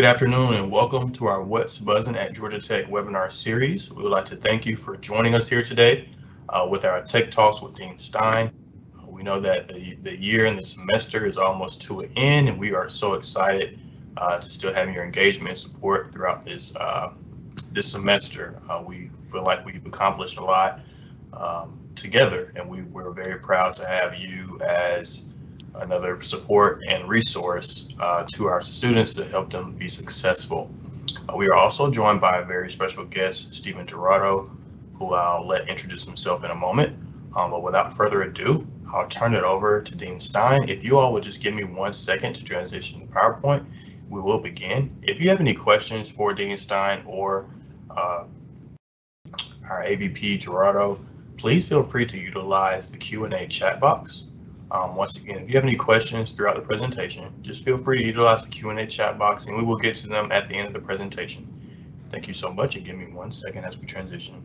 Good afternoon and welcome to our What's Buzzin' at Georgia Tech webinar series. We would like to thank you for joining us here today with our Tech Talks with Dean Stein. We know that the year and the semester is almost to an end, and we are so excited to still have your engagement and support throughout this semester. We feel like we've accomplished a lot together, and we're very proud to have you as another support and resource to our students to help them be successful. We are also joined by a very special guest, Stephen Girardot, who I'll let introduce himself in a moment. But without further ado, I'll turn it over to Dean Stein. If you all would just give me 1 second to transition to PowerPoint, we will begin. If you have any questions for Dean Stein or our AVP Girardot, please feel free to utilize the Q&A chat box. Once again, if you have any questions throughout the presentation, just feel free to utilize the Q&A chat box and we will get to them at the end of the presentation. Thank you so much, and give me 1 second as we transition.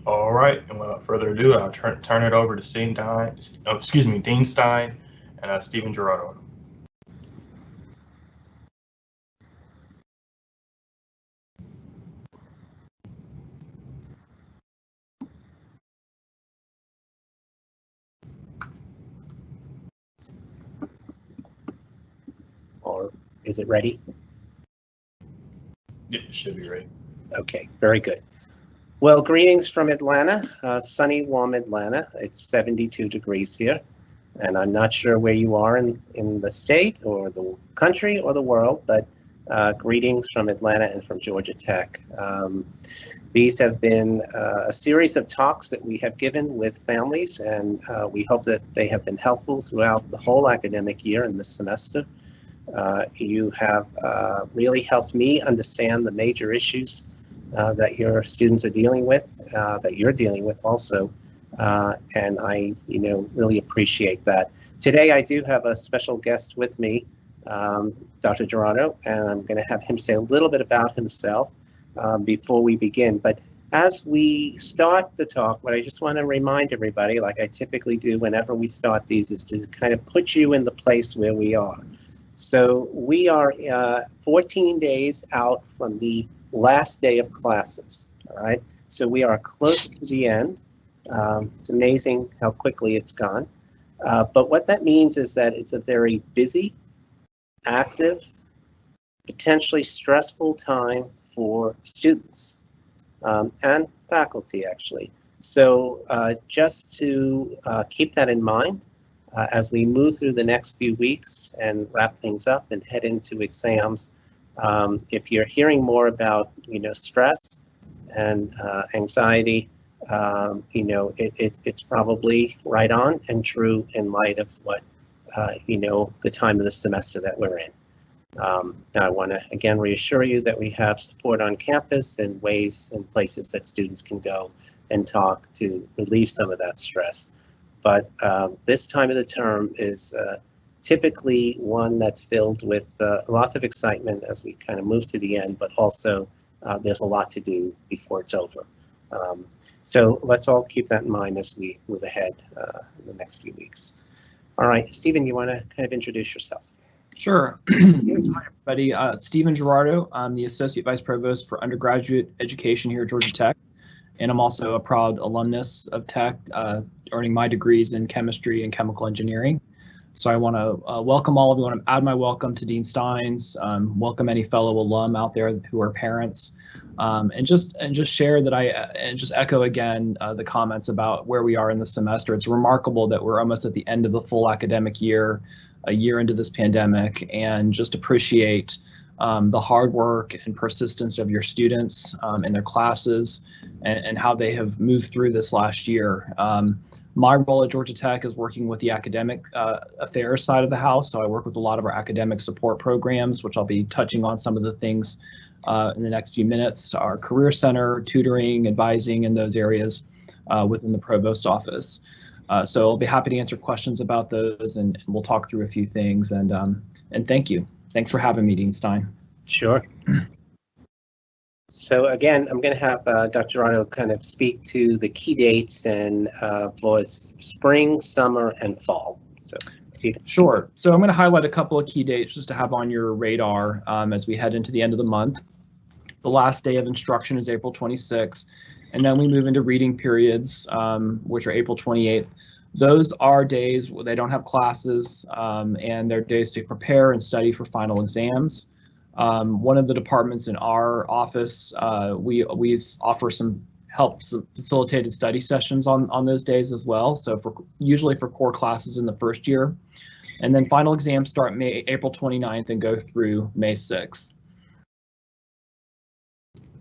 All right, and without further ado, I'll turn it over to Dean Stein and Stephen Girardot. Or is it ready? Yeah, it should be ready. Okay, very good. Well, greetings from Atlanta, sunny, warm Atlanta. It's 72 degrees here, and I'm not sure where you are in the state or the country or the world, but greetings from Atlanta and from Georgia Tech. These have been a series of talks that we have given with families, and we hope that they have been helpful throughout the whole academic year and this semester. You have really helped me understand the major issues that your students are dealing with, that you're dealing with also, and I, really appreciate that. Today I do have a special guest with me, Dr. Girardot, and I'm going to have him say a little bit about himself before we begin. But as we start the talk, what I just want to remind everybody, like I typically do whenever we start these, is to kind of put you in the place where we are. So we are 14 days out from the last day of classes, all right? So we are close to the end. It's amazing how quickly it's gone. But what that means is that it's a very busy, active, potentially stressful time for students and faculty, actually. So just to keep that in mind, as we move through the next few weeks and wrap things up and head into exams, if you're hearing more about, stress and anxiety, it's probably right on and true in light of what, the time of the semester that we're in. I want to again reassure you that we have support on campus and ways and places that students can go and talk to relieve some of that stress. But this time of the term is typically one that's filled with lots of excitement as we kind of move to the end, but also there's a lot to do before it's over. So let's all keep that in mind as we move ahead in the next few weeks. All right, Stephen, you want to kind of introduce yourself? Sure. Hi, everybody. Stephen Girardot. I'm the Associate Vice Provost for Undergraduate Education here at Georgia Tech, and I'm also a proud alumnus of Tech, earning my degrees in chemistry and chemical engineering. So I want to welcome all of you. I want to add my welcome to Dean Stein's, welcome any fellow alum out there who are parents, and just share that and just echo again the comments about where we are in the semester. It's remarkable that we're almost at the end of the full academic year, a year into this pandemic, and just appreciate the hard work and persistence of your students and their classes, and how they have moved through this last year. My role at Georgia Tech is working with the academic affairs side of the house. So I work with a lot of our academic support programs, which I'll be touching on some of the things in the next few minutes. Our career center, tutoring, advising in those areas within the provost office. So I'll be happy to answer questions about those, and we'll talk through a few things. And thank you. Thanks for having me, Dean Stein. Sure. So again, I'm going to have Dr. Girardot kind of speak to the key dates and for spring, summer, and fall. So, Stephen. Sure. So I'm going to highlight a couple of key dates just to have on your radar as we head into the end of the month. The last day of instruction is April 26th, and then we move into reading periods, which are April 28th. Those are days where they don't have classes, and they're days to prepare and study for final exams. One of the departments in our office, we offer some facilitated study sessions on those days as well. So usually for core classes in the first year, and then final exams start April 29th and go through May 6th.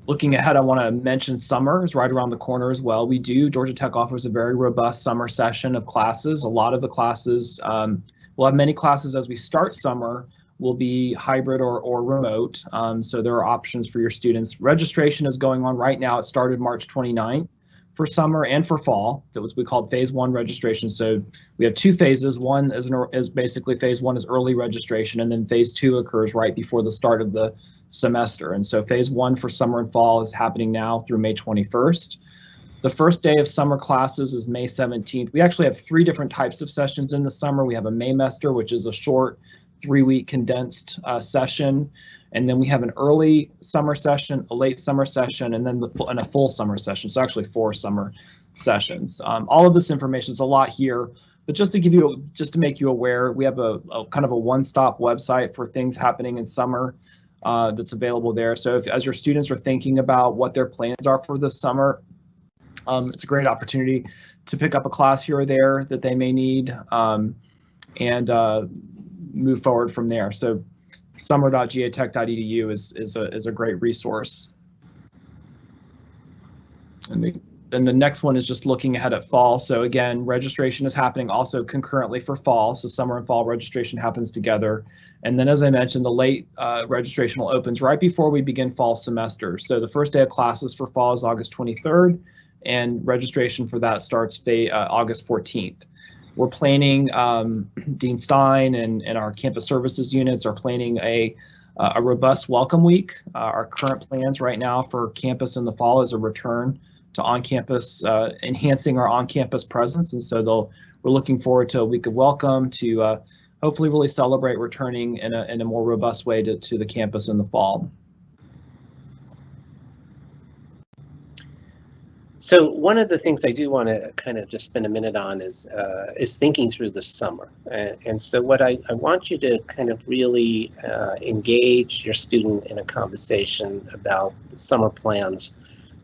Looking ahead, I want to mention summer is right around the corner as well. Georgia Tech offers a very robust summer session of classes. A lot of the classes, we'll have many classes as we start summer will be hybrid or remote. So there are options for your students. Registration is going on right now. It started March 29th for summer and for fall. That was we called phase 1 registration. So we have 2 phases. One is basically phase 1 is early registration, and then phase 2 occurs right before the start of the semester. And so phase 1 for summer and fall is happening now through May 21st. The first day of summer classes is May 17th. We actually have 3 different types of sessions in the summer. We have a Maymester, which is a short 3-week condensed session, and then we have an early summer session, a late summer session, and then a full summer session. So actually 4 summer sessions. All of this information is a lot here, but just to make you aware, we have a kind of a one-stop website for things happening in summer that's available there. So as your students are thinking about what their plans are for this summer, it's a great opportunity to pick up a class here or there that they may need, and move forward from there. So summer.gatech.edu is a great resource. And then the next one is just looking ahead at fall. So again, registration is happening also concurrently for fall. So summer and fall registration happens together. And then, as I mentioned, the late registration opens right before we begin fall semester. So the first day of classes for fall is August 23rd, and registration for that starts August 14th. We're planning, Dean Stein and our campus services units are planning a robust welcome week. Our current plans right now for campus in the fall is a return to on-campus, enhancing our on-campus presence. And so we're looking forward to a week of welcome to hopefully really celebrate returning in a more robust way to the campus in the fall. So one of the things I do want to kind of just spend a minute on is thinking through the summer. And so what I want you to kind of really engage your student in a conversation about the summer plans.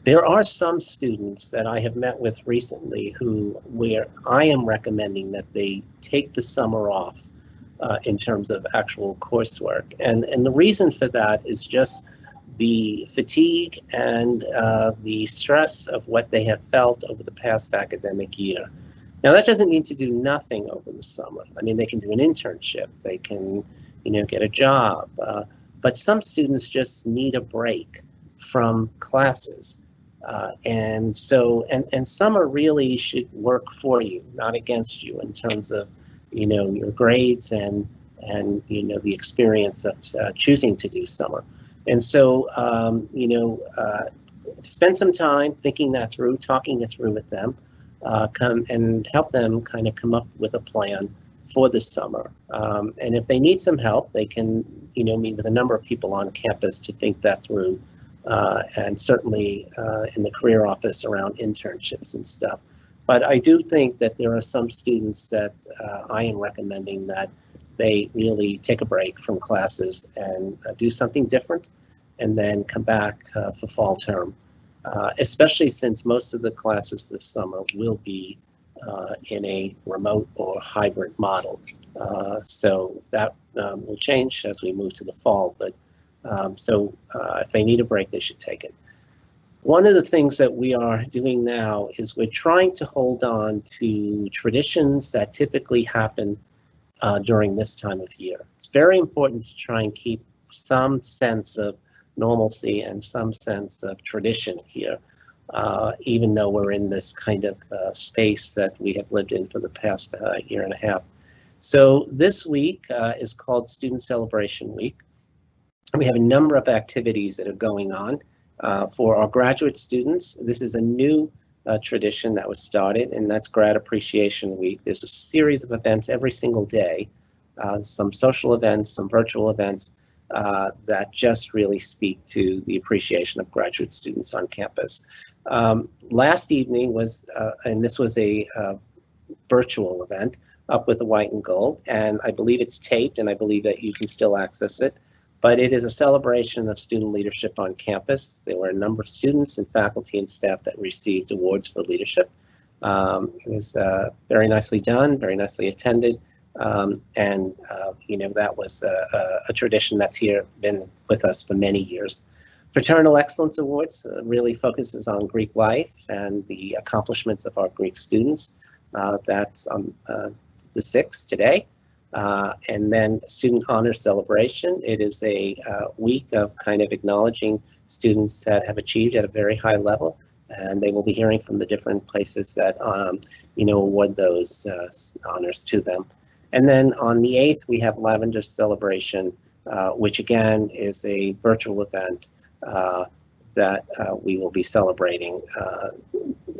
There are some students that I have met with recently where I am recommending that they take the summer off in terms of actual coursework. And the reason for that is just the fatigue and the stress of what they have felt over the past academic year. Now, that doesn't mean to do nothing over the summer. I mean, they can do an internship, they can, get a job, but some students just need a break from classes. And summer really should work for you, not against you, in terms of, your grades and the experience of choosing to do summer. And so, spend some time thinking that through, talking it through with them, come and help them kind of come up with a plan for this summer. And if they need some help, they can, meet with a number of people on campus to think that through, and certainly in the career office around internships and stuff. But I do think that there are some students that I am recommending that they really take a break from classes and do something different, and then come back for fall term, especially since most of the classes this summer will be in a remote or hybrid model. So that will change as we move to the fall, but if they need a break, they should take it. One of the things that we are doing now is we're trying to hold on to traditions that typically happen during this time of year. It's very important to try and keep some sense of normalcy and some sense of tradition here, even though we're in this kind of space that we have lived in for the past year and a half. So this week is called Student Celebration Week. We have a number of activities that are going on. For our graduate students, this is a new tradition that was started, and that's Grad Appreciation Week. There's a series of events every single day, some social events, some virtual events that just really speak to the appreciation of graduate students on campus. Last evening was, and this was a virtual event, Up with the White and Gold, and I believe it's taped, and I believe that you can still access it. But it is a celebration of student leadership on campus. There were a number of students and faculty and staff that received awards for leadership. It was very nicely done, very nicely attended, and you know, that was a tradition that's here, been with us for many years. Fraternal Excellence Awards really focuses on Greek life and the accomplishments of our Greek students. That's on the 6th today. And then Student Honor Celebration. It is a week of kind of acknowledging students that have achieved at a very high level, and they will be hearing from the different places that you know, award those honors to them. And then on the 8th, we have Lavender Celebration, which again is a virtual event that we will be celebrating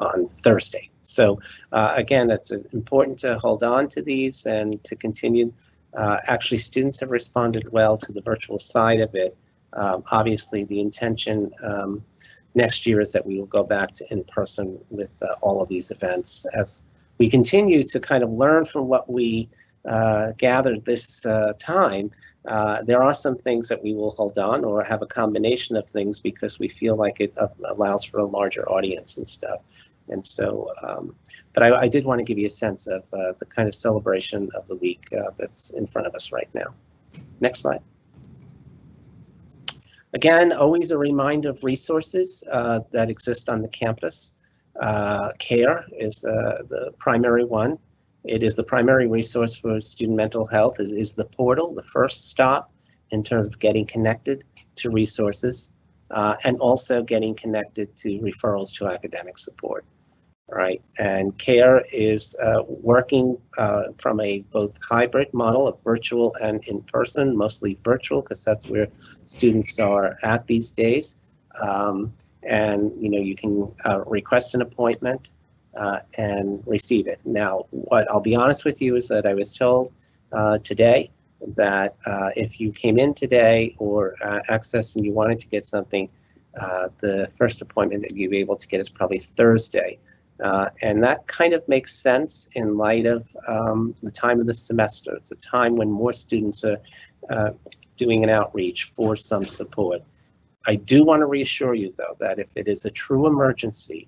on Thursday. So again, it's important to hold on to these and to continue. Actually, students have responded well to the virtual side of it. Obviously, the intention next year is that we will go back to in-person with all of these events. As we continue to kind of learn from what we gathered this time, there are some things that we will hold on or have a combination of things because we feel like it allows for a larger audience and stuff. And so, but I did want to give you a sense of the kind of celebration of the week that's in front of us right now. Next slide. Again, always a reminder of resources that exist on the campus. CARE is the primary one. It is the primary resource for student mental health. It is the portal, the first stop in terms of getting connected to resources and also getting connected to referrals to academic support. Right, and CARE is working from a both hybrid model of virtual and in-person, mostly virtual because that's where students are at these days. And you know, you can request an appointment and receive it. Now, what I'll be honest with you is that I was told today that if you came in today or accessed and you wanted to get something, the first appointment that you'll be able to get is probably Thursday. And that kind of makes sense in light of the time of the semester. It's a time when more students are doing an outreach for some support. I do want to reassure you, though, that if it is a true emergency,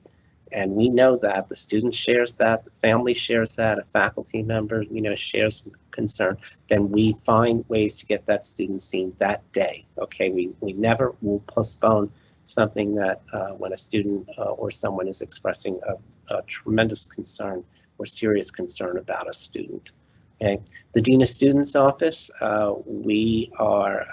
and we know that the student shares that, the family shares that, a faculty member, you know, shares concern, then we find ways to get that student seen that day. Okay, we never will postpone something that when a student or someone is expressing a tremendous concern or serious concern about a student. Okay, the Dean of Students office, we are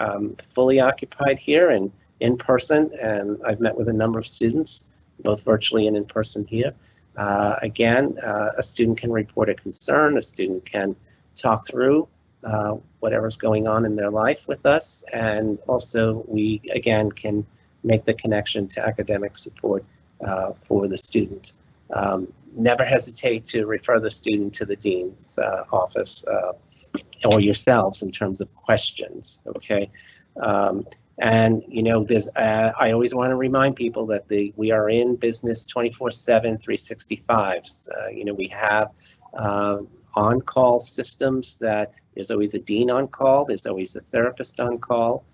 fully occupied here and in person, and I've met with a number of students, both virtually and in person here. Again, a student can report a concern, a student can talk through whatever's going on in their life with us, and also we, again, can make the connection to academic support for the student. Never hesitate to refer the student to the dean's office or yourselves in terms of questions, okay? And there's I always want to remind people that we are in business 24/7, 365. We have on-call systems that there's always a dean on call, there's always a therapist on call,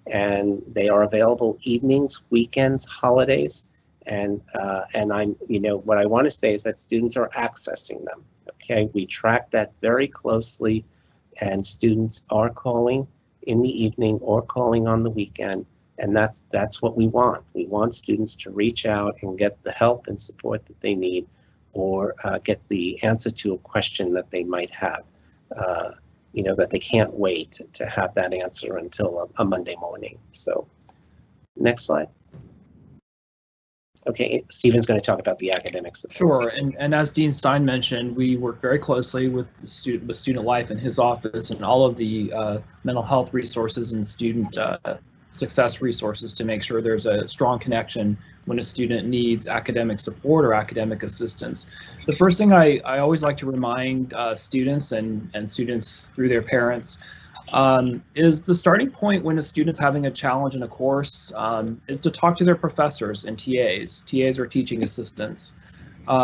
and they are available evenings, weekends, holidays. And what I want to say is that students are accessing them. Okay, we track that very closely, and students are calling in the evening or calling on the weekend, and that's what we want. We want students to reach out and get the help and support that they need, or get the answer to a question that they might have. That they can't wait to have that answer until a Monday morning. So, next slide. Okay, Stephen's going to talk about the academic support. Sure, and as Dean Stein mentioned, we work very closely with Student Life in his office and all of the mental health resources and student success resources to make sure there's a strong connection when a student needs academic support or academic assistance. The first thing I always like to remind students and students through their parents is the starting point when a student's having a challenge in a course is to talk to their professors and TAs. TAs are teaching assistants.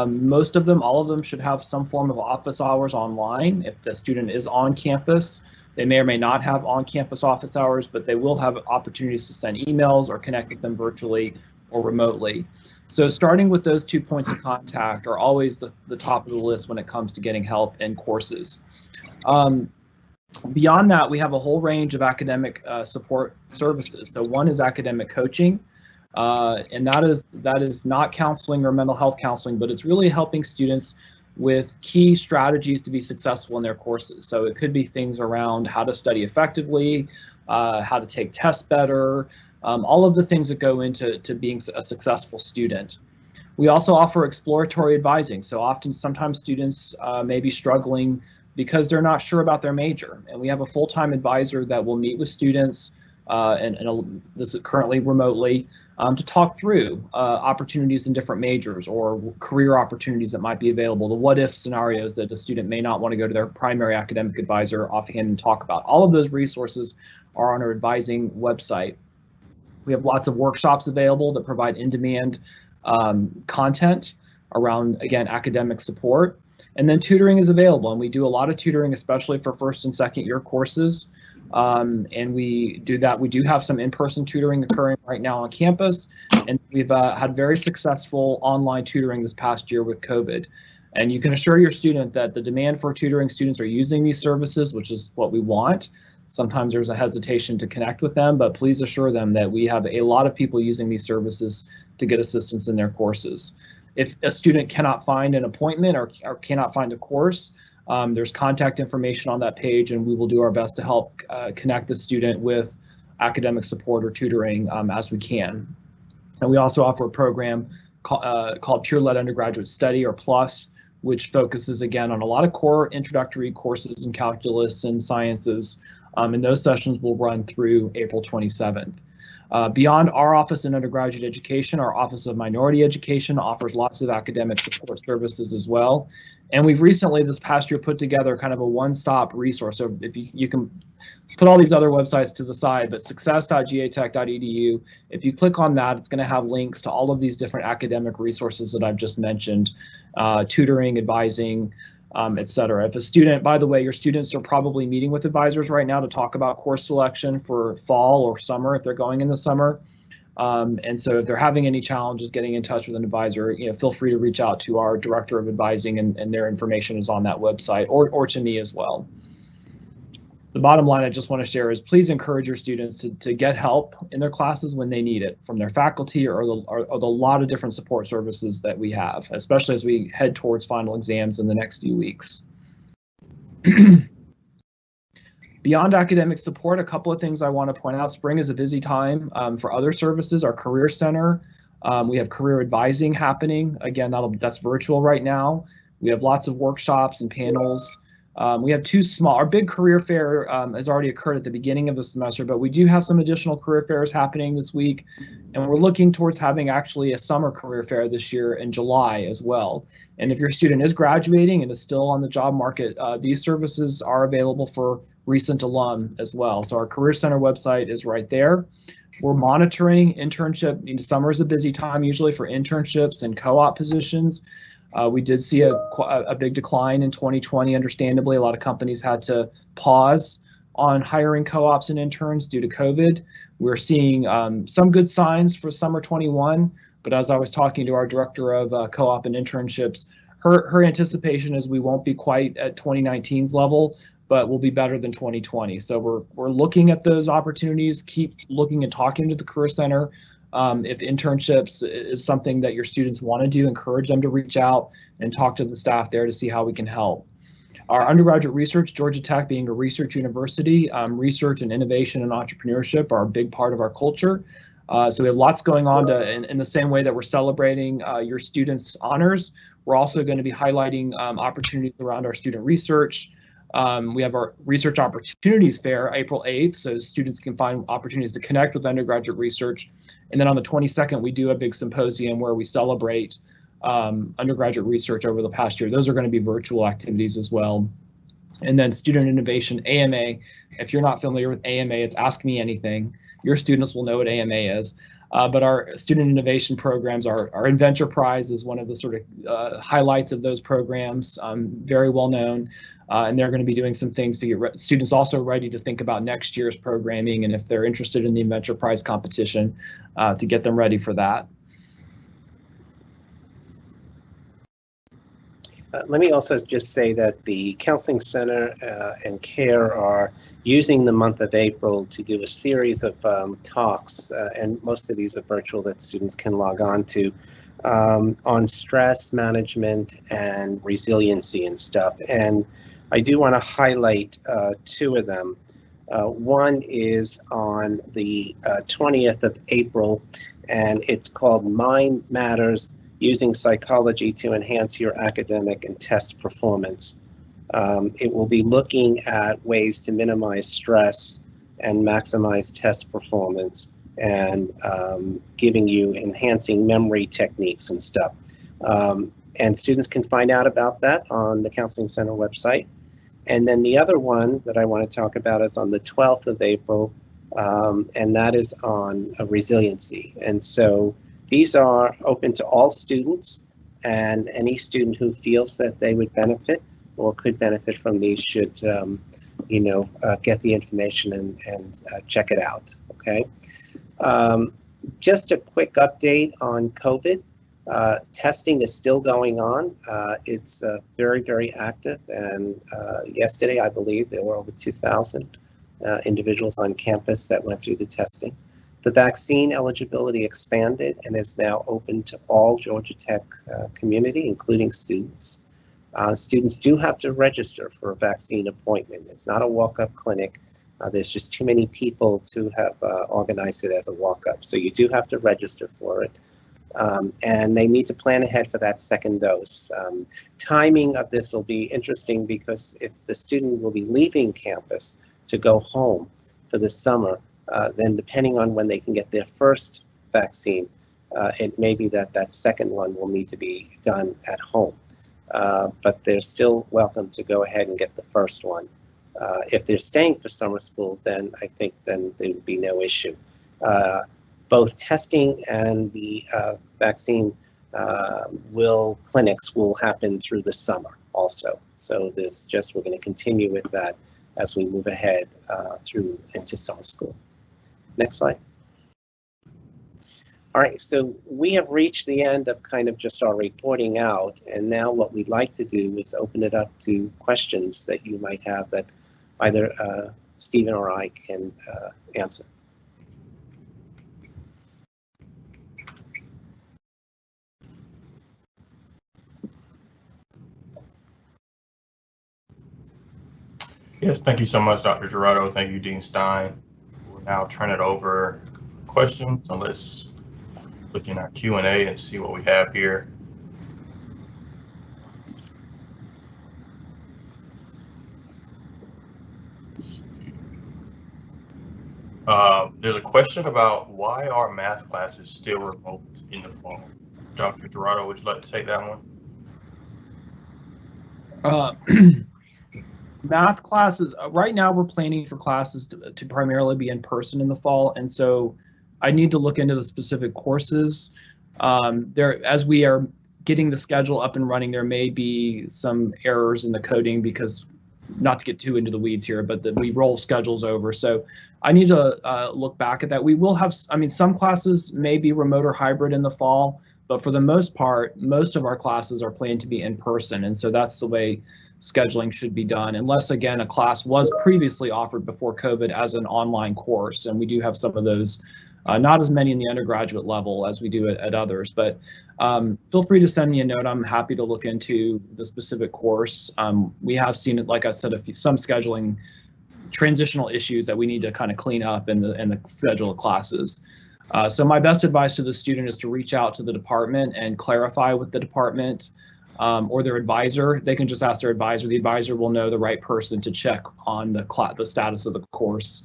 Most of them, all of them, should have some form of office hours online. If the student is on campus, they may or may not have on-campus office hours, but they will have opportunities to send emails or connect with them virtually or remotely. So starting with those 2 points of contact are always the top of the list when it comes to getting help in courses. Beyond that, we have a whole range of academic support services. So one is academic coaching, and that is not counseling or mental health counseling, but it's really helping students with key strategies to be successful in their courses. So it could be things around how to study effectively, how to take tests better, all of the things that go into being a successful student. We also offer exploratory advising. So sometimes students may be struggling because they're not sure about their major. And we have a full-time advisor that will meet with students, and this is currently remotely, to talk through opportunities in different majors or career opportunities that might be available, the what-if scenarios that a student may not want to go to their primary academic advisor offhand and talk about. All of those resources are on our advising website. We have lots of workshops available that provide in-demand content around, again, academic support. And then tutoring is available, and we do a lot of tutoring, especially for first and second year courses. And we do that. We do have some in-person tutoring occurring right now on campus, and we've had very successful online tutoring this past year with COVID. And you can assure your student that the demand for tutoring, students are using these services, which is what we want. Sometimes there's a hesitation to connect with them, but please assure them that we have a lot of people using these services to get assistance in their courses. If a student cannot find an appointment or cannot find a course, there's contact information on that page, and we will do our best to help connect the student with academic support or tutoring as we can. And we also offer a program called Pure Lead Undergraduate Study, or PLUS, which focuses again on a lot of core introductory courses in calculus and sciences, and those sessions will run through April 27th. Beyond our Office in Undergraduate Education, our Office of Minority Education offers lots of academic support services as well. And we've recently, this past year, put together kind of a one-stop resource. So if you can put all these other websites to the side, but success.gatech.edu, if you click on that, it's going to have links to all of these different academic resources that I've just mentioned, tutoring, advising, etc. If a student, by the way, your students are probably meeting with advisors right now to talk about course selection for fall or summer if they're going in the summer. And so if they're having any challenges getting in touch with an advisor, feel free to reach out to our director of advising, and their information is on that website, or to me as well. The bottom line I just want to share is please encourage your students to get help in their classes when they need it from their faculty or the lot of different support services that we have, especially as we head towards final exams in the next few weeks. Beyond academic support, a couple of things I want to point out. Spring is a busy time for other services. Our Career Center, we have career advising happening. Again, that's virtual right now. We have lots of workshops and panels. We have our big career fair has already occurred at the beginning of the semester, but we do have some additional career fairs happening this week, and we're looking towards having actually a summer career fair this year in July as well. And if your student is graduating and is still on the job market, these services are available for recent alum as well. So our Career Center website is right there. We're monitoring internship. Summer is a busy time usually for internships and co-op positions. We did see a big decline in 2020, understandably. A lot of companies had to pause on hiring co-ops and interns due to COVID. We're seeing some good signs for summer 21, but as I was talking to our director of co-op and internships, her anticipation is we won't be quite at 2019's level, but we'll be better than 2020. So we're looking at those opportunities, keep looking and talking to the Career Center. If internships is something that your students want to do, encourage them to reach out and talk to the staff there to see how we can help. Our undergraduate research, Georgia Tech being a research university, research and innovation and entrepreneurship are a big part of our culture. So we have lots going on in the same way that we're celebrating your students' honors. We're also going to be highlighting opportunities around our student research. We have our Research Opportunities Fair, April 8th, so students can find opportunities to connect with undergraduate research. And then on the 22nd, we do a big symposium where we celebrate undergraduate research over the past year. Those are going to be virtual activities as well. And then Student Innovation, AMA. If you're not familiar with AMA, it's Ask Me Anything. Your students will know what AMA is. But our student innovation programs, our Inventure Prize is one of the sort of highlights of those programs, very well known. And they're going to be doing some things to get students also ready to think about next year's programming, and if they're interested in the Inventure Prize competition, to get them ready for that. Let me also just say that the Counseling Center and CARE are using the month of April to do a series of talks, and most of these are virtual that students can log on to, on stress management and resiliency and stuff. And I do want to highlight two of them. One is on the 20th of April, and it's called Mind Matters, Using Psychology to Enhance Your Academic and Test Performance. It will be looking at ways to minimize stress and maximize test performance, and giving you enhancing memory techniques and stuff. And students can find out about that on the Counseling Center website. And then the other one that I want to talk about is on the 12th of April, and that is on resiliency. And so these are open to all students, and any student who feels that they would benefit or could benefit from these should, get the information and check it out, okay? Just a quick update on COVID. Testing is still going on. It's very, very active, and yesterday, I believe, there were over 2,000 individuals on campus that went through the testing. The vaccine eligibility expanded and is now open to all Georgia Tech community, including students. Students do have to register for a vaccine appointment. It's not a walk-up clinic. There's just too many people to have organized it as a walk-up. So you do have to register for it. And they need to plan ahead for that second dose. Timing of this will be interesting because if the student will be leaving campus to go home for the summer, then depending on when they can get their first vaccine, it may be that that second one will need to be done at home. But they're still welcome to go ahead and get the first one. If they're staying for summer school, then I think then there would be no issue. Both testing and the vaccine clinics will happen through the summer also. So we're going to continue with that as we move ahead through into summer school. Next slide. All right, so we have reached the end of kind of just our reporting out, and now what we'd like to do is open it up to questions that you might have that either Stephen or I can answer. Yes, thank you so much, Dr. Girardot. Thank you, Dean Stein. We'll now turn it over for questions. So let's look in our Q&A and see what we have here. There's a question about why are math classes still remote in the fall? Dr. Girardot, would you like to take that one? Math classes, right now we're planning for classes to primarily be in person in the fall, and so I need to look into the specific courses. As we are getting the schedule up and running, there may be some errors in the coding because, not to get too into the weeds here, but we roll schedules over. So I need to look back at that. We will have, I mean, some classes may be remote or hybrid in the fall, but for the most part, most of our classes are planned to be in person, and so that's the way scheduling should be done, unless, again, a class was previously offered before COVID as an online course, and we do have some of those, not as many in the undergraduate level as we do at others, but feel free to send me a note. I'm happy to look into the specific course. We have seen it, like I said, some scheduling transitional issues that we need to kind of clean up in the schedule of classes. So my best advice to the student is to reach out to the department and clarify with the department or their advisor. They can just ask their advisor. The advisor will know the right person to check on the status of the course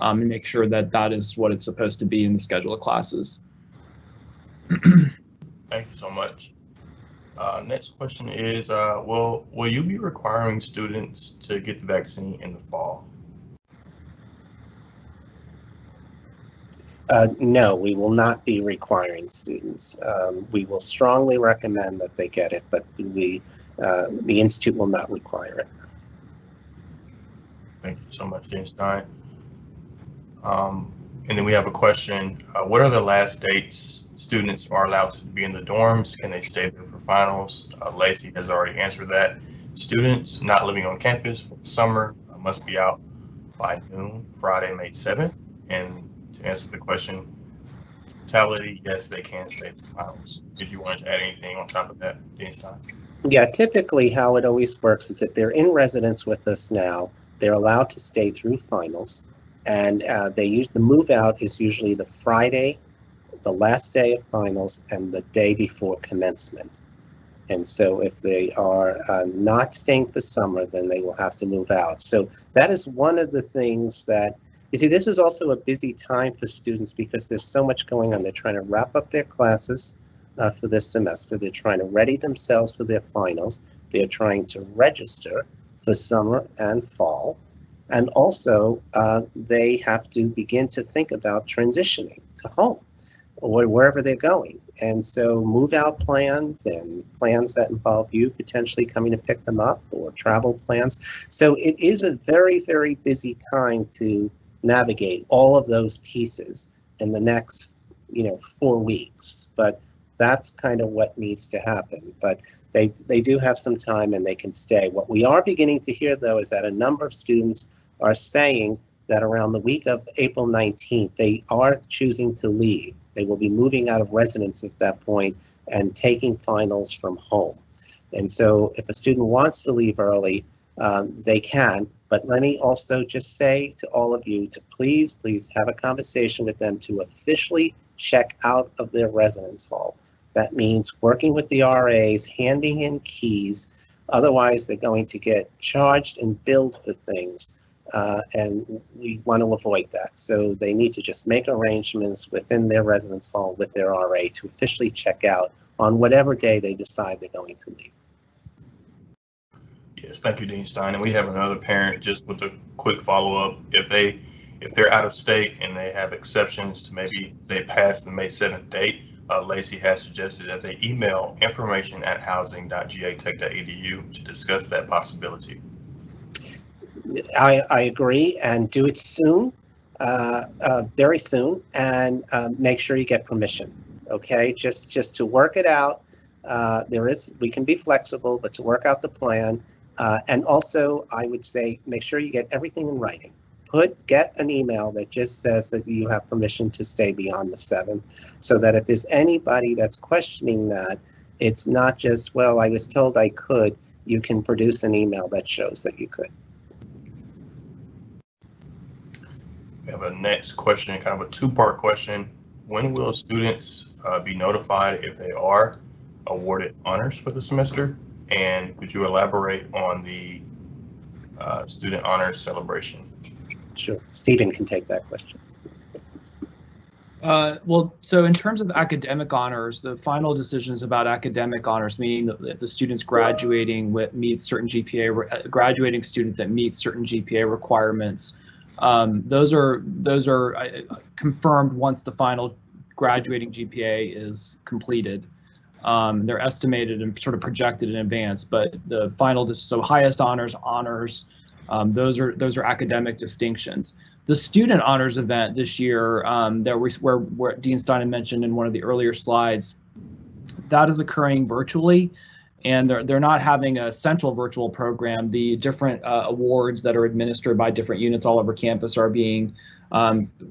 and make sure that that is what it's supposed to be in the schedule of classes. Thank you so much. Next question is, will you be requiring students to get the vaccine in the fall? No, we will not be requiring students. We will strongly recommend that they get it, but the Institute will not require it. Thank you so much, Dean Stein. And then we have a question. What are the last dates students are allowed to be in the dorms? Can they stay there for finals? Lacey has already answered that. Students not living on campus for summer must be out by noon, Friday, May 7th. And to answer the question, totality, yes, they can stay for finals. If you wanted to add anything on top of that, Dean Stein. Yeah, typically how it always works is if they're in residence with us now, they're allowed to stay through finals, and the move out is usually the Friday, the last day of finals, and the day before commencement. And so if they are not staying for summer, then they will have to move out. So that is one of the things that, you see, this is also a busy time for students because there's so much going on. They're trying to wrap up their classes for this semester. They're trying to ready themselves for their finals. They're trying to register for summer and fall. And also, they have to begin to think about transitioning to home or wherever they're going. And so move out plans and plans that involve you potentially coming to pick them up, or travel plans. So it is a very, very busy time to navigate all of those pieces in the next 4 weeks. But that's kind of what needs to happen. But they do have some time and they can stay. What we are beginning to hear, though, is that a number of students are saying that around the week of April 19th, they are choosing to leave. They will be moving out of residence at that point and taking finals from home. And so if a student wants to leave early, they can. But let me also just say to all of you to please have a conversation with them to officially check out of their residence hall. That means working with the RAs, handing in keys. Otherwise, they're going to get charged and billed for things. And we want to avoid that. So they need to just make arrangements within their residence hall with their RA to officially check out on whatever day they decide they're going to leave. Yes, thank you, Dean Stein. And we have another parent just with a quick follow-up. If they're out of state and they have exceptions to maybe they pass the May 7th date, Lacey has suggested that they email information@housing.gatech.edu to discuss that possibility. I agree, and do it soon, very soon, and make sure you get permission. Okay, just to work it out. We can be flexible, but to work out the plan, and also I would say make sure you get everything in writing. Get an email that just says that you have permission to stay beyond the 7th, so that if there's anybody that's questioning that, it's not just, well, I was told I could. You can produce an email that shows that you could. We have a next question, kind of a two-part question. When will students be notified if they are awarded honors for the semester? And could you elaborate on the student honors celebration? Sure, Stephen can take that question. Well, so in terms of academic honors, the final decisions about academic honors, meaning that if the student's graduating with meets certain GPA, graduating student that meets certain GPA requirements, those are confirmed once the final graduating GPA is completed. They're estimated and sort of projected in advance, but the final, so highest honors, those are academic distinctions. The student honors event this year, where Dean Stein had mentioned in one of the earlier slides, that is occurring virtually, and they're not having a central virtual program. The different awards that are administered by different units all over campus are being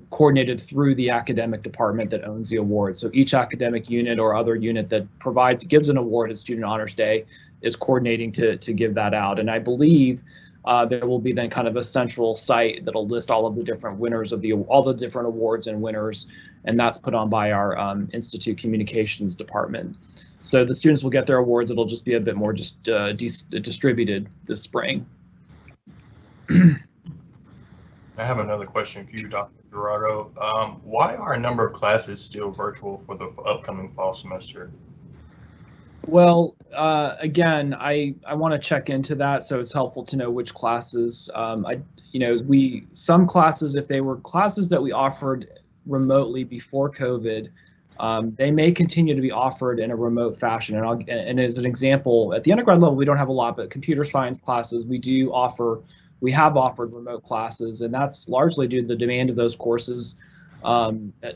coordinated through the academic department that owns the award. So each academic unit or other unit that gives an award at Student Honors Day is coordinating to give that out. And I believe there will be then kind of a central site that'll list all of the different winners of all the different awards and winners, and that's put on by our Institute Communications department. So the students will get their awards. It'll just be a bit more just distributed this spring. I have another question for you, Dr. Girardot. Why are a number of classes still virtual for the upcoming fall semester? Well, again, I want to check into that, so it's helpful to know which classes. Some classes, if they were classes that we offered remotely before COVID, they may continue to be offered in a remote fashion. And as an example, at the undergrad level, we don't have a lot, but computer science classes, we have offered remote classes, and that's largely due to the demand of those courses.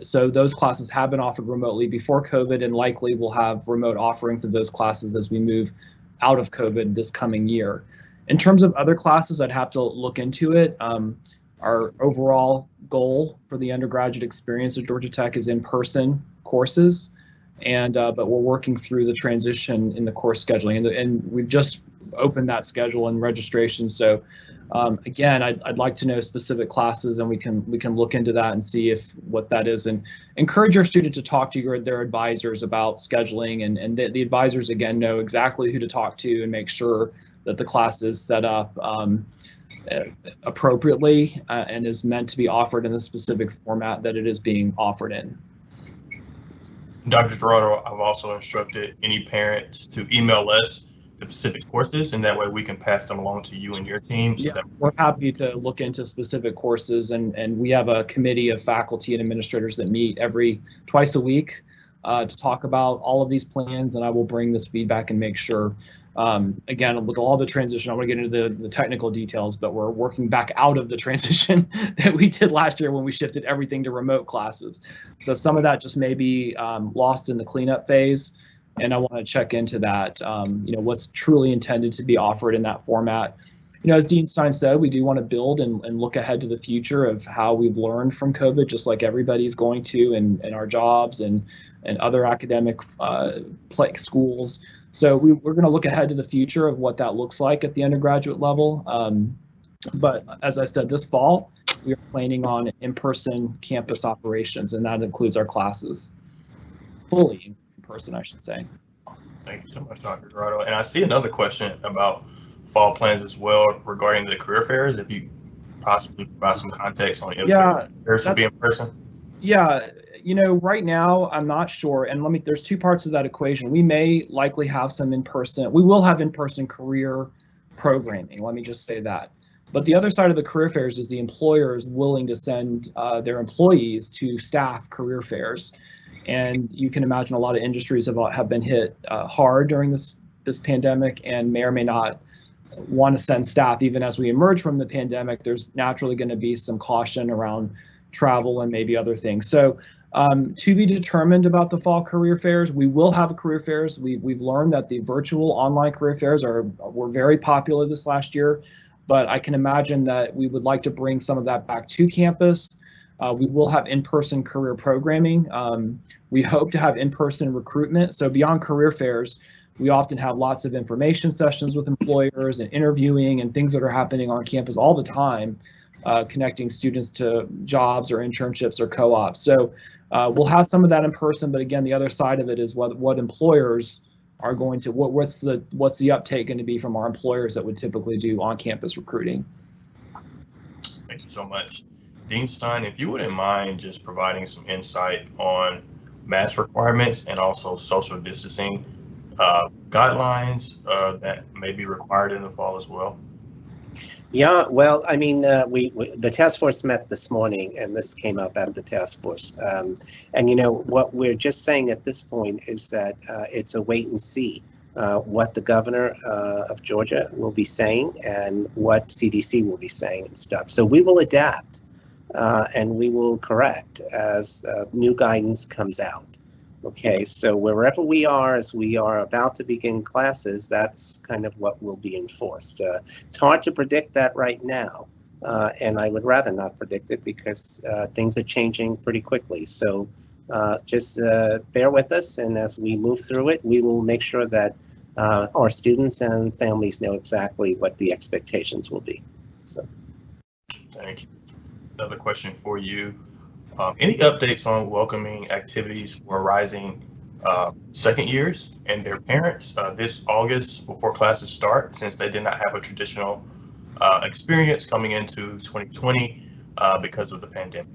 So those classes have been offered remotely before COVID, and likely we'll have remote offerings of those classes as we move out of COVID this coming year. In terms of other classes, I'd have to look into it. Our overall goal for the undergraduate experience at Georgia Tech is in-person courses, but we're working through the transition in the course scheduling, and we've just opened that schedule and registration. So again, I'd like to know specific classes, and we can look into that and see what that is, and encourage your student to talk to their advisors about scheduling, and the advisors again know exactly who to talk to and make sure that the class is set up appropriately and is meant to be offered in the specific format that it is being offered in. Dr. Girardot, I've also instructed any parents to email us the specific courses, and that way we can pass them along to you and your team. So that we're happy to look into specific courses, and we have a committee of faculty and administrators that meet twice a week to talk about all of these plans, and I will bring this feedback and make sure, again, with all the transition, I want to get into the technical details, but we're working back out of the transition that we did last year when we shifted everything to remote classes. So some of that just may be lost in the cleanup phase, and I want to check into that, what's truly intended to be offered in that format. As Dean Stein said, we do want to build and look ahead to the future of how we've learned from COVID, just like everybody's going to in our jobs and other academic schools. So we're going to look ahead to the future of what that looks like at the undergraduate level. But as I said, this fall, we are planning on in-person campus operations, and that includes our classes fully in person, I should say. Thank you so much, Dr. Girardot. And I see another question about fall plans as well regarding the career fairs. If you possibly provide some context on if career fairs will be in person. Yeah, right now I'm not sure, and there's two parts of that equation. We may likely have some in-person. We will have in-person career programming. Let me just say that. But the other side of the career fairs is the employer is willing to send their employees to staff career fairs, and you can imagine a lot of industries have been hit hard during this pandemic, and may or may not want to send staff. Even as we emerge from the pandemic, there's naturally going to be some caution around travel and maybe other things. So to be determined about the fall career fairs. We will have career fairs. We've learned that the virtual online career fairs were very popular this last year, but I can imagine that we would like to bring some of that back to campus. We will have in-person career programming. We hope to have in-person recruitment. So beyond career fairs, we often have lots of information sessions with employers and interviewing and things that are happening on campus all the time, connecting students to jobs or internships or co-ops. So we'll have some of that in person, but again, the other side of it is what employers are going to, what's the uptake going to be from our employers that would typically do on-campus recruiting. Thank you so much. Dean Stein, if you wouldn't mind just providing some insight on mask requirements and also social distancing guidelines that may be required in the fall as well. Yeah, well, I mean, the task force met this morning, and this came up at the task force. And you know what we're just saying at this point is that it's a wait and see what the governor of Georgia will be saying and what CDC will be saying and stuff. So we will adapt and we will correct as new guidance comes out. Okay, so wherever we are as we are about to begin classes, that's kind of what will be enforced. It's hard to predict that right now, and I would rather not predict it because things are changing pretty quickly. So just bear with us, and as we move through it, we will make sure that our students and families know exactly what the expectations will be. So, thank you. Another question for you. Any updates on welcoming activities for rising second years and their parents this August before classes start, since they did not have a traditional experience coming into 2020 because of the pandemic?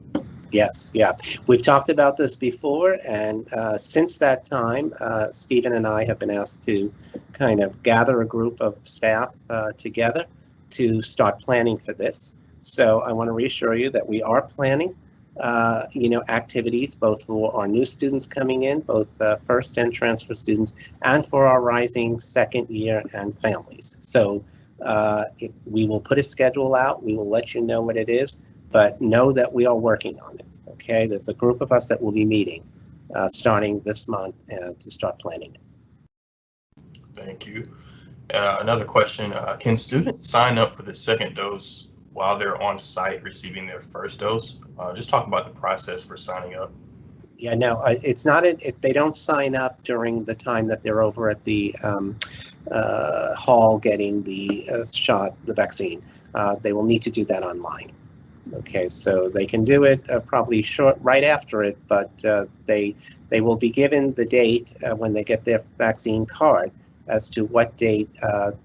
Yes, yeah. We've talked about this before, and since that time, Stephen and I have been asked to kind of gather a group of staff together to start planning for this. So I want to reassure you that we are planning activities both for our new students coming in, both first and transfer students, and for our rising second year and families. So we will put a schedule out. We will let you know what it is, but know that we are working on it. Okay, there's a group of us that will be meeting starting this month to start planning it. Thank you. Another question, can students sign up for the second dose while they're on site receiving their first dose? Just talk about the process for signing up. Yeah, no, it's not. They don't sign up during the time that they're over at the hall getting the shot, the vaccine. They will need to do that online. Okay, so they can do it probably right after it, but they will be given the date when they get their vaccine card as to what date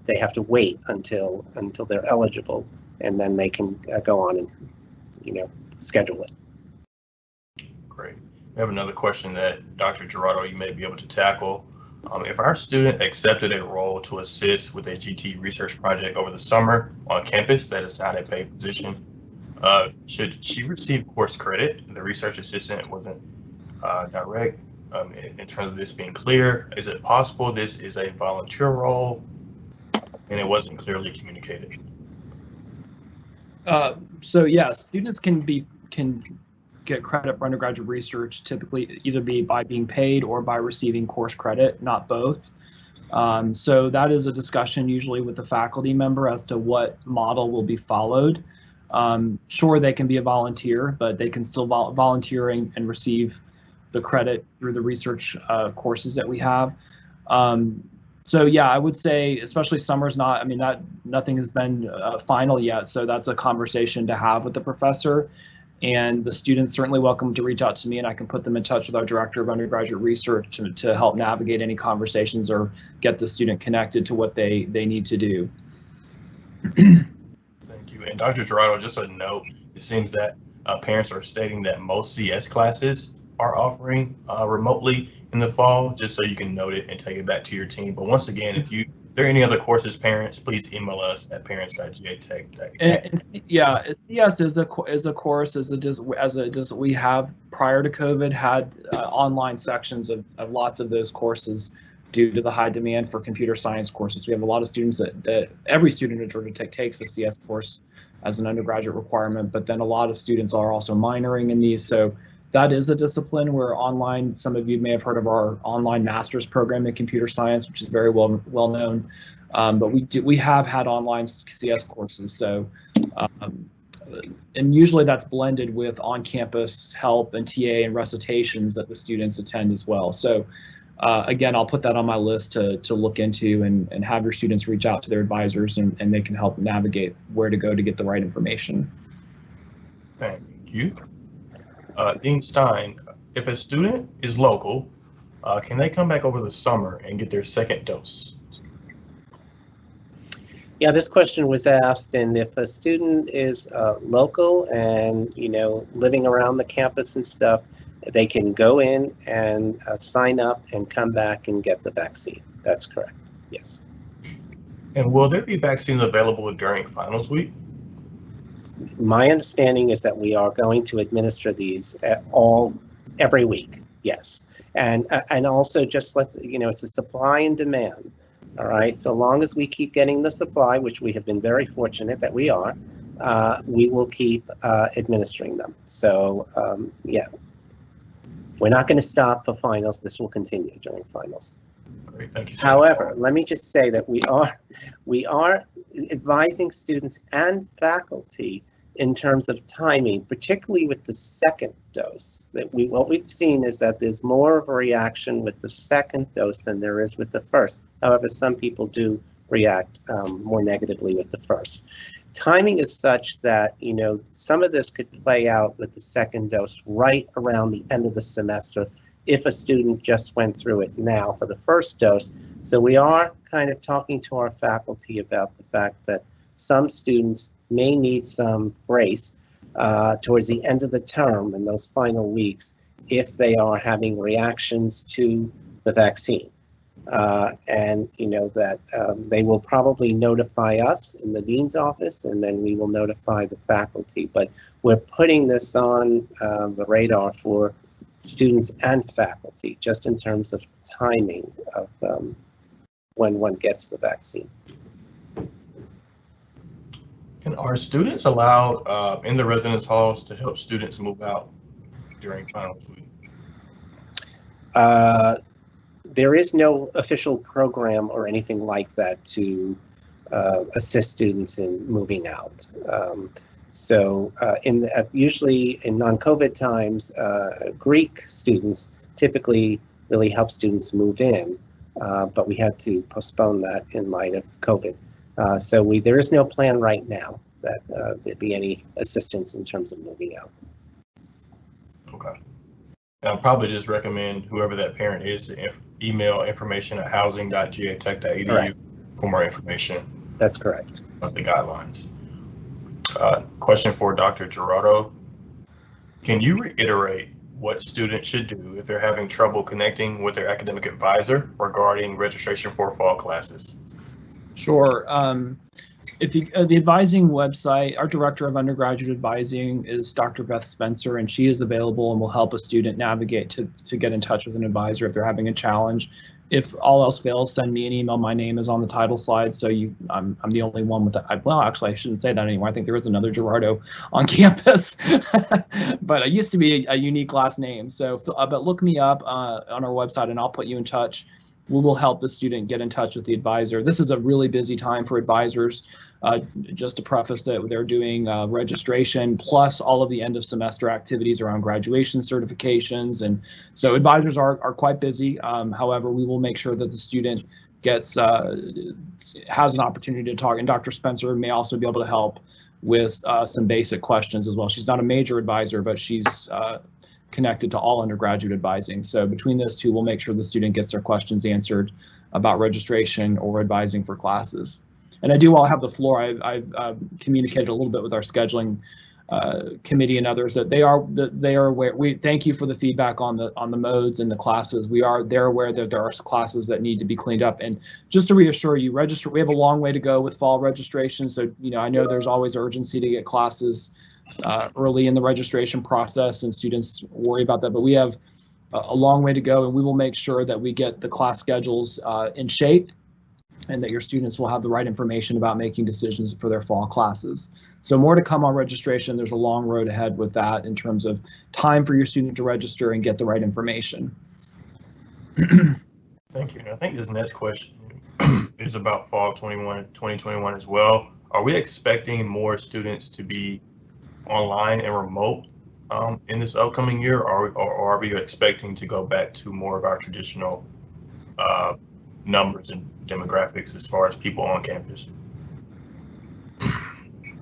they have to wait until they're eligible, and then they can go on and schedule it. Great. We have another question that Dr. Girardot, you may be able to tackle. If our student accepted a role to assist with a GT research project over the summer on campus that is not a paid position, should she receive course credit? The research assistant wasn't direct in terms of this being clear. Is it possible this is a volunteer role and it wasn't clearly communicated? So yes, students can get credit for undergraduate research, typically either by being paid or by receiving course credit, not both. So that is a discussion usually with the faculty member as to what model will be followed. Sure, they can be a volunteer, but they can still volunteer and receive the credit through the research courses that we have. So yeah, I would say, especially summer's not, I mean, nothing has been final yet, so that's a conversation to have with the professor. And the students certainly welcome to reach out to me, and I can put them in touch with our director of undergraduate research to help navigate any conversations or get the student connected to what they need to do. Thank you. And Dr. Girardot, just a note, it seems that parents are stating that most CS classes are offering remotely in the fall, just so you can note it and take it back to your team. But once again, if there are any other courses, parents, please email us at parents.gatech.net. Yeah, CS is a course as we have prior to COVID had online sections of lots of those courses due to the high demand for computer science courses. We have a lot of students that every student at Georgia Tech takes a CS course as an undergraduate requirement, but then a lot of students are also minoring in these. So that is a discipline where online, some of you may have heard of our online master's program in computer science, which is very well known. But we have had online CS courses. So, and usually that's blended with on-campus help and TA and recitations that the students attend as well. So again, I'll put that on my list to look into and have your students reach out to their advisors and they can help navigate where to go to get the right information. Thank you. Dean Stein, if a student is local, can they come back over the summer and get their second dose? Yeah, this question was asked, and if a student is local and, living around the campus and stuff, they can go in and sign up and come back and get the vaccine. That's correct, yes. And will there be vaccines available during finals week? My understanding is that we are going to administer these every week, yes. And also just it's a supply and demand. All right, so long as we keep getting the supply, which we have been very fortunate that we are, we will keep administering them. So yeah, we're not going to stop for finals. This will continue during finals. Great, thank you so However, much. let me just say that we are advising students and faculty in terms of timing, particularly with the second dose. What we've seen is that there's more of a reaction with the second dose than there is with the first. However, some people do react more negatively with the first. Timing is such that, some of this could play out with the second dose right around the end of the semester if a student just went through it now for the first dose. So we are kind of talking to our faculty about the fact that some students may need some grace towards the end of the term in those final weeks if they are having reactions to the vaccine. And that they will probably notify us in the dean's office, and then we will notify the faculty. But we're putting this on the radar for students and faculty, just in terms of timing of when one gets the vaccine. And are students allowed in the residence halls to help students move out during finals week? There is no official program or anything like that to assist students in moving out. Usually in non-COVID times, Greek students typically really help students move in, but we had to postpone that in light of COVID. There is no plan right now that there'd be any assistance in terms of moving out. Okay. And I'll probably just recommend whoever that parent is to email information@housing.gatech.edu for more information. That's correct. About the guidelines. Question for Dr. Girardot. Can you reiterate what students should do if they're having trouble connecting with their academic advisor regarding registration for fall classes? Sure. The advising website, our director of undergraduate advising is Dr. Beth Spencer, and she is available and will help a student navigate to get in touch with an advisor if they're having a challenge. If all else fails, send me an email. My name is on the title slide, so I'm the only one with that. Well, actually, I shouldn't say that anymore. I think there is another Girardot on campus, but it used to be a unique last name. So, but look me up on our website, and I'll put you in touch. We will help the student get in touch with the advisor. This is a really busy time for advisors. Just to preface that, they're doing registration plus all of the end of semester activities around graduation certifications, and so advisors are quite busy. However, we will make sure that the student has an opportunity to talk, and Dr. Spencer may also be able to help with some basic questions as well. She's not a major advisor, but she's connected to all undergraduate advising. So between those two, we'll make sure the student gets their questions answered about registration or advising for classes. And while I have the floor, I've communicated a little bit with our scheduling committee and others that they are aware. We thank you for the feedback on the modes and the classes. They're aware that there are classes that need to be cleaned up. And just to reassure you, we have a long way to go with fall registration. So I know there's always urgency to get classes early in the registration process, and students worry about that, but we have a long way to go, and we will make sure that we get the class schedules in shape and that your students will have the right information about making decisions for their fall classes. So more to come on registration. There's a long road ahead with that in terms of time for your student to register and get the right information. Thank you. And I think this next question is about fall 2021 as well. Are we expecting more students to be online and remote in this upcoming year, or are we expecting to go back to more of our traditional numbers and demographics as far as people on campus?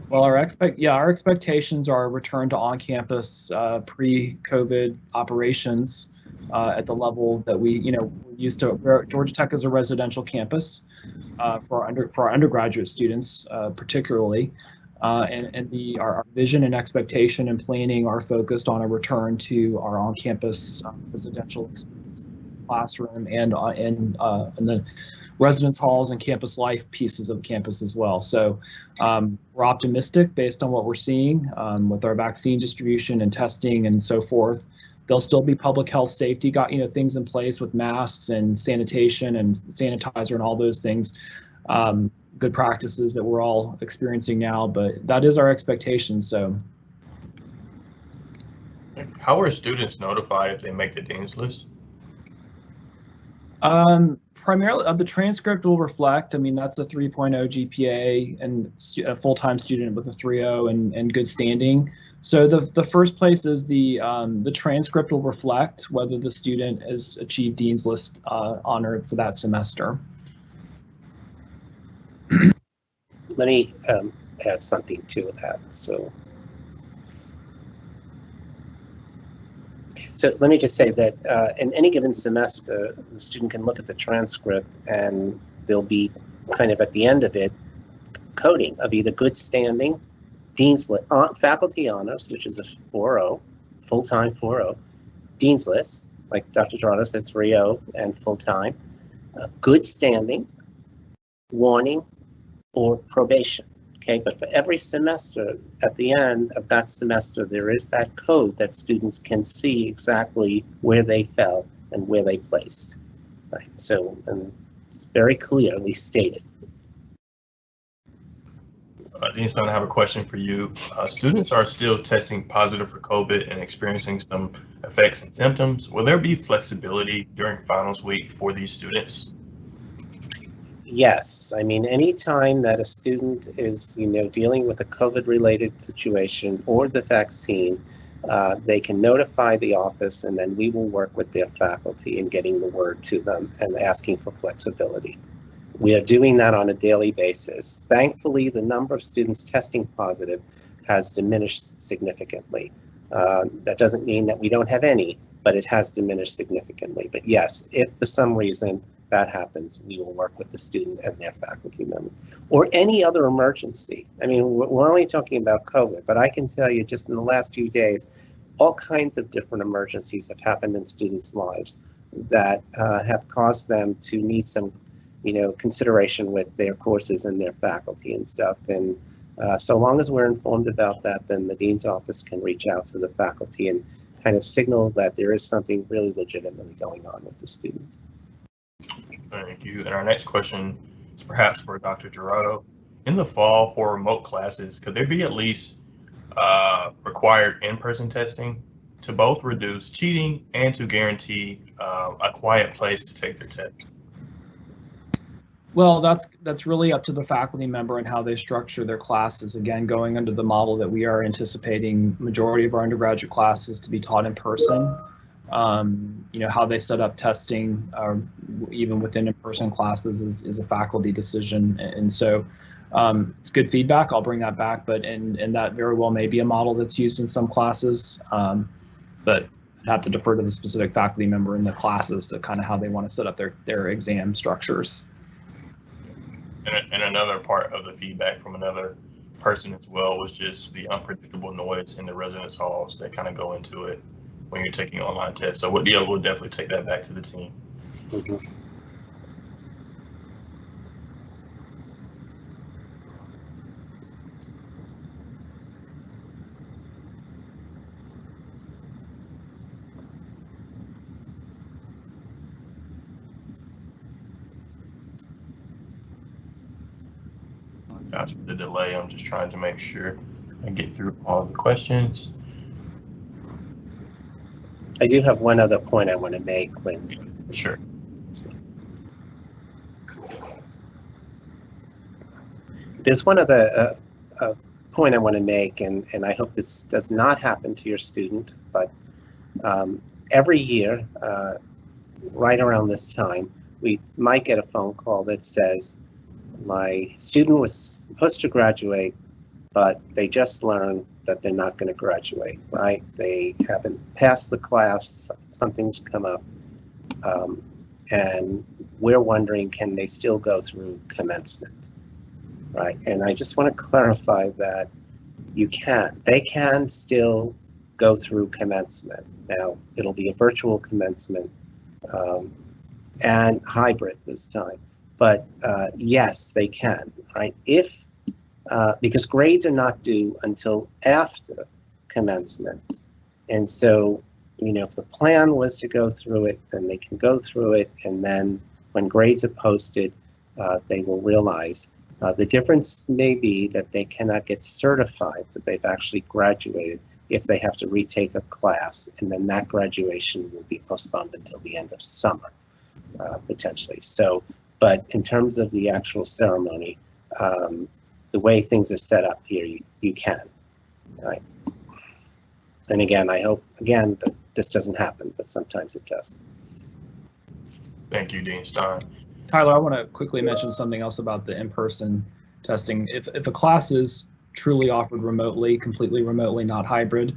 Well, our expectations are a return to on-campus pre-COVID operations. at the level that we, we're used to. Georgia Tech is a residential campus for our undergraduate students, particularly. Our vision and expectation and planning are focused on a return to our on-campus residential classroom and the residence halls and campus life pieces of campus as well. So we're optimistic based on what we're seeing with our vaccine distribution and testing and so forth. There'll still be public health safety things in place with masks and sanitation and sanitizer and all those things. Good practices that we're all experiencing now, but that is our expectation. So how are students notified if they make the dean's list? Primarily, the transcript will reflect. I mean, that's a 3.0 GPA and a full-time student with a 3.0 and good standing. So the first place is the transcript will reflect whether the student has achieved dean's list honor for that semester. Let me add something to that. So let me just say that in any given semester, the student can look at the transcript and there'll be kind of at the end of it coding of either good standing, dean's list, faculty honors, which is a 4.0, full-time 4.0, dean's list, like Dr. Girardot said, 3.0 and full-time, good standing, warning, or probation. Okay, but for every semester, at the end of that semester, there is that code that students can see exactly where they fell and where they placed. Right, so it's very clearly stated. Dean Stein, I have a question for you. Students are still testing positive for COVID and experiencing some effects and symptoms. Will there be flexibility during finals week for these students? Yes, I mean, anytime that a student is, dealing with a COVID-related situation or the vaccine, they can notify the office, and then we will work with their faculty in getting the word to them and asking for flexibility. We are doing that on a daily basis. Thankfully, the number of students testing positive has diminished significantly. That doesn't mean that we don't have any, but it has diminished significantly. But yes, if for some reason that happens, we will work with the student and their faculty member, or any other emergency. I mean, we're only talking about COVID, but I can tell you just in the last few days, all kinds of different emergencies have happened in students' lives that have caused them to need some, consideration with their courses and their faculty and stuff. And so long as we're informed about that, then the dean's office can reach out to the faculty and kind of signal that there is something really legitimately going on with the student. Thank you. And our next question is perhaps for Dr. Girardot. In the fall for remote classes, could there be at least required in-person testing to both reduce cheating and to guarantee a quiet place to take the test? Well, that's really up to the faculty member and how they structure their classes. Again, going under the model that we are anticipating majority of our undergraduate classes to be taught in person. How they set up testing, even within in-person classes, is a faculty decision. And so it's good feedback. I'll bring that back, but and that very well may be a model that's used in some classes, but I'd have to defer to the specific faculty member in the classes to kind of how they want to set up their exam structures. And another part of the feedback from another person as well was just the unpredictable noise in the residence halls that kind of go into it when you're taking online tests. So we'll definitely take that back to the team. Mm-hmm. Gosh, for the delay, I'm just trying to make sure I get through all of the questions. I do have one other point I want to make when. Sure. There's one other point I want to make, and I hope this does not happen to your student, but every year, right around this time, we might get a phone call that says, my student was supposed to graduate but they just learned that they're not going to graduate, right? They haven't passed the class, something's come up, and we're wondering, can they still go through commencement, right? And I just want to clarify that they can still go through commencement. Now, it'll be a virtual commencement and hybrid this time, but yes, they can, right? Because grades are not due until after commencement. And so, if the plan was to go through it, then they can go through it, and then when grades are posted, they will realize. The difference may be that they cannot get certified that they've actually graduated if they have to retake a class, and then that graduation will be postponed until the end of summer, potentially. So, but in terms of the actual ceremony, the way things are set up here, you can, right? And again, I hope, again, that this doesn't happen, but sometimes it does. Thank you, Dean Stein. Tyler, I want to quickly mention something else about the in-person testing. If a class is truly offered remotely, completely remotely, not hybrid,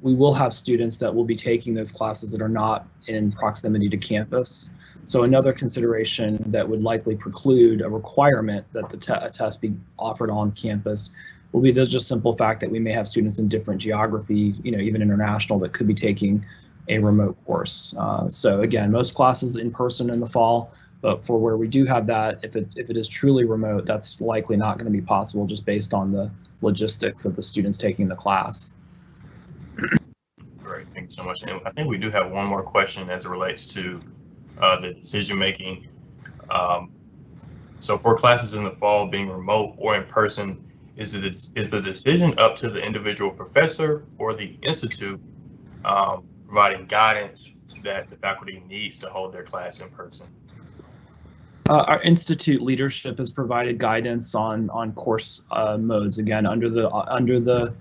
we will have students that will be taking those classes that are not in proximity to campus. So another consideration that would likely preclude a requirement that a test be offered on campus will be the just simple fact that we may have students in different geography, even international, that could be taking a remote course. So again, most classes in person in the fall, but for where we do have that, if it is truly remote, that's likely not going to be possible just based on the logistics of the students taking the class. Great, thank you so much. And I think we do have one more question as it relates to the decision making. So for classes in the fall being remote or in person, is the decision up to the individual professor or the institute providing guidance that the faculty needs to hold their class in person? Our institute leadership has provided guidance on course modes, again, under the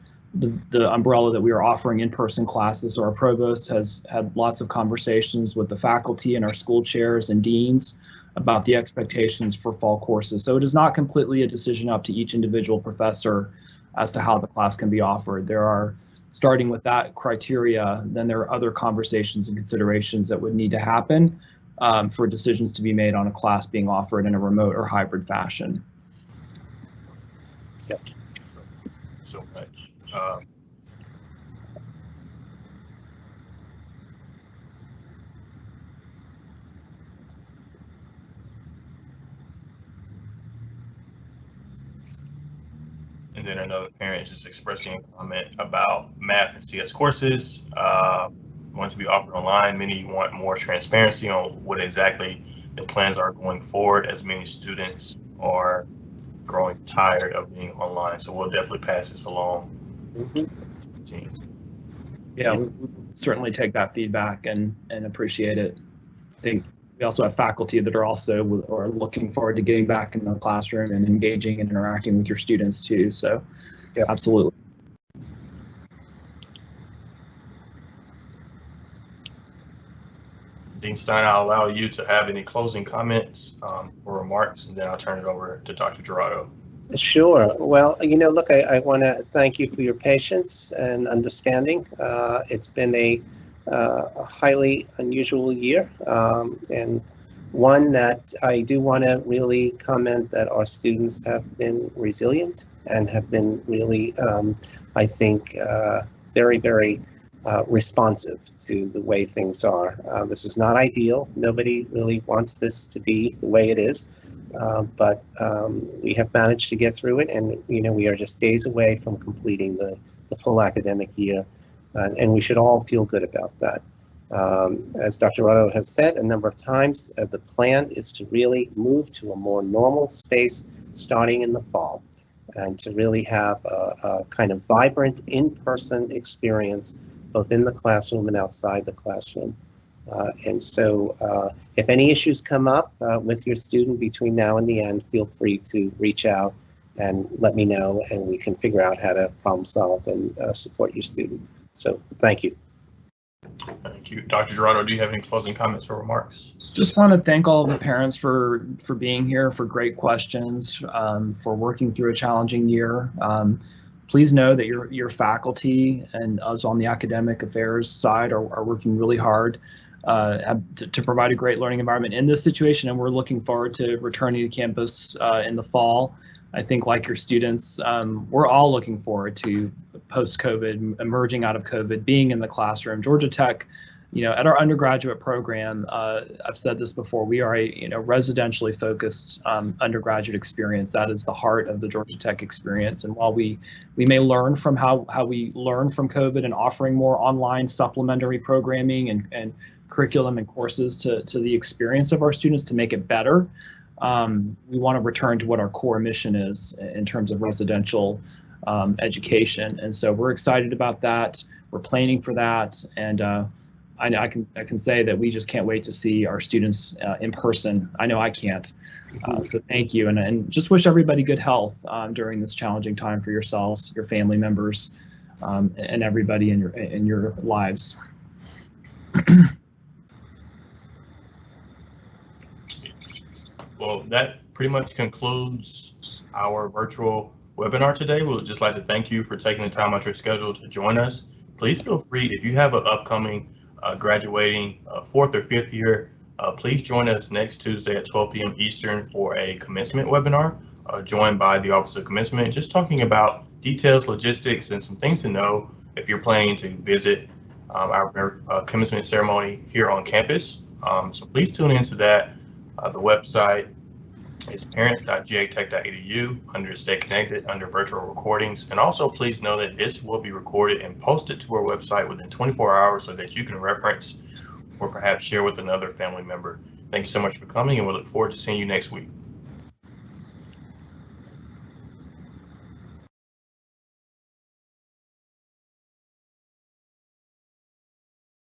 umbrella that we are offering in-person classes. So our provost has had lots of conversations with the faculty and our school chairs and deans about the expectations for fall courses. So it is not completely a decision up to each individual professor as to how the class can be offered. There are, starting with that criteria, then there are other conversations and considerations that would need to happen for decisions to be made on a class being offered in a remote or hybrid fashion. Yep. So much. And then another parent is just expressing a comment about math and CS courses going to be offered online. Many want more transparency on what exactly the plans are going forward, as many students are growing tired of being online. So we'll definitely pass this along to the teams. Yeah, we certainly take that feedback and appreciate it. I think we also have faculty that are also looking forward to getting back in the classroom and engaging and interacting with your students too. So, yeah, absolutely. Dean Stein, I'll allow you to have any closing comments or remarks, and then I'll turn it over to Dr. Girardot. Sure. Well, look, I want to thank you for your patience and understanding. It's been a highly unusual year, and one that I do want to really comment that our students have been resilient and have been really, I think, very, very responsive to the way things are. This is not ideal. Nobody really wants this to be the way it is. But we have managed to get through it, and we are just days away from completing the full academic year, and we should all feel good about that. As Dr. Girardot has said a number of times, the plan is to really move to a more normal space starting in the fall, and to really have a kind of vibrant in-person experience both in the classroom and outside the classroom. And so if any issues come up with your student between now and the end, feel free to reach out and let me know, and we can figure out how to problem solve and support your student. So thank you. Thank you. Dr. Girardot, do you have any closing comments or remarks? Just want to thank all of the parents for being here, for great questions, for working through a challenging year. Please know that your faculty and us on the academic affairs side are working really hard to provide a great learning environment in this situation, and we're looking forward to returning to campus in the fall. I think, like your students, we're all looking forward to post-COVID, emerging out of COVID, being in the classroom. Georgia Tech, at our undergraduate program, I've said this before, we are a residentially focused undergraduate experience. That is the heart of the Georgia Tech experience. And while we may learn from how we learn from COVID and offering more online supplementary programming and curriculum and courses to the experience of our students to make it better, we want to return to what our core mission is in terms of residential education. And so we're excited about that. We're planning for that. And I can say that we just can't wait to see our students in person. I know I can't. So thank you, and just wish everybody good health during this challenging time for yourselves, your family members, and everybody in your lives. Well, that pretty much concludes our virtual webinar today. We would just like to thank you for taking the time out of your schedule to join us. Please feel free, if you have an upcoming graduating 4th or 5th year, please join us next Tuesday at 12 p.m. Eastern for a commencement webinar, joined by the Office of Commencement, just talking about details, logistics, and some things to know if you're planning to visit our commencement ceremony here on campus. So please tune into that. The website is parents.gatech.edu under Stay Connected under virtual recordings. And also please know that this will be recorded and posted to our website within 24 hours so that you can reference or perhaps share with another family member. Thank you so much for coming, and we look forward to seeing you next week.